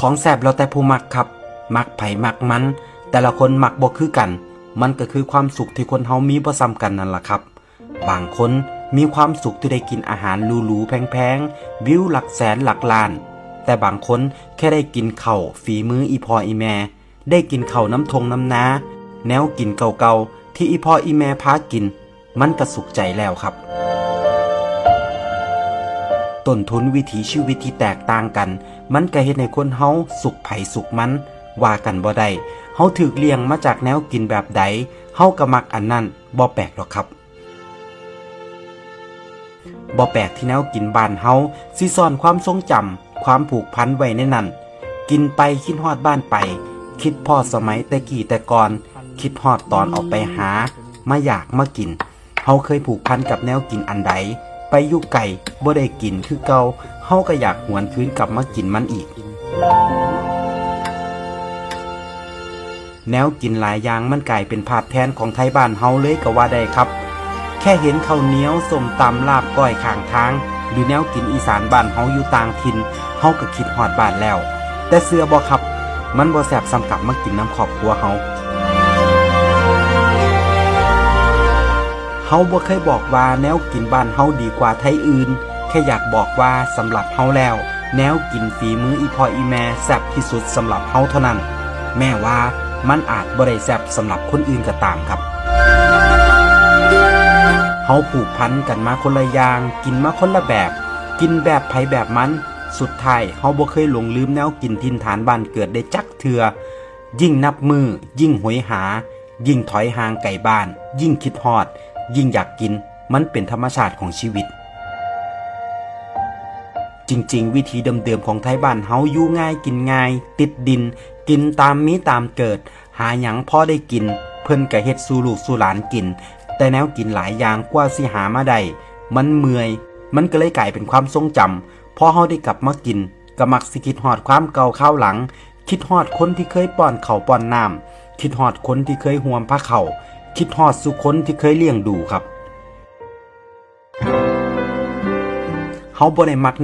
ของแซ่บแล้วแต่ผู้มักครับมักไผมักมันแต่ละคนมักบ่คือกันมันก็คือความสุขที่คนเฮามีบ่ซ้ำกันนั่นล่ะครับบางคนมีความสุขที่ได้กินอาหารหรูๆแพงๆวิวหลักแสนหลักล้านแต่บางคนแค่ได้กินข้าวฝีมืออีพ่ออีแม่ได้กินข้าวน้ำทงน้ำนาแนวกินเก่าๆที่อีพ่ออีแม่พากินมันก็สุขใจแล้วครับต้นทุนวิถีชีวิตที่แตกต่างกันมันก็เฮ็ดให้คนเฮาสุขไผสุขมันว่ากันบ่ได้เฮาถูกเลี้ยงมาจากแนวกินแบบใดเฮาก็มักอันนั้นบ่แปลกหรอกครับบ่แปลกที่แนวกินบ้านเฮาสิซ่อนความทรงจำความผูกพันไว้ในนั้นกินไปคิดฮอดบ้านไปคิดพอสมัยแต่กี้แต่ก่อนคิดฮอดตอนออกไปหามาอยากมากินเฮาเคยผูกพันกับแนวกินอันใดไปอยู่ไกลบ่ได้กินคือเก่าเฮาก็อยากหวนคืนกลับมากินมันอีกแนวกินหลายอย่างมันกลายเป็นภาพแทนของไทยบ้านเฮาเลยก็ว่าได้ครับแค่เห็นข้าวเหนียวส้มตำลาบก้อยข้างทางหรือแนวกินอีสานบ้านเฮาอยู่ต่างถิ่นเฮาก็คิดฮอดบ้านแล้วแต่เชื่อบ่ครับมันบ่แซ่บสำกับมากินน้ำครอบครัวเฮาบ่เคยบอกว่าแนวกินบ้านเฮาดีกว่าไทยอื่นแค่อยากบอกว่าสำหรับเฮาแล้วแนวกินฝีมืออีพ่ออีแม่แซ่บที่สุดสำหรับเฮาเท่านั้นแม้ว่ามันอาจบ่ได้แซ่บสำหรับคนอื่นก็ตามครับเฮาผูกพันกันมาคนละอย่างกินมาคนละแบบกินแบบไผแบบมันสุดท้ายเฮาบ่เคยหลงลืมแนวกินถิ่นฐานบ้านเกิดได้จักเทื่อยิ่งนับมือยิ่งหวยหายิ่งถอยห่างไกลบ้านยิ่งคิดฮอดยิ่งอยากกินมันเป็นธรรมชาติของชีวิตจริงๆวิธีเดิมๆของไทยบ้านเฮาอยู่ง่ายกินง่ายติดดินกินตามมีตามเกิดหาหยังพอได้กินเพิ่นก็เฮ็ดสู่ลูกสู่หลานกินแต่แนวกินหลายอย่างกว่าสิหามาได้มันเมื่อยมันก็เลยกลายเป็นความทรงจำพอเฮาได้กลับมากินก็มักสิคิดฮอดความเก่าข้าวหลังคิดฮอดคนที่เคยป้อนข้าวป้อนน้ำคิดฮอดคนที่เคยห่วมผ้าเข่าคิดฮอดสุคนที่เคยเลี้ยงดูครับเฮาบ่ได้มัก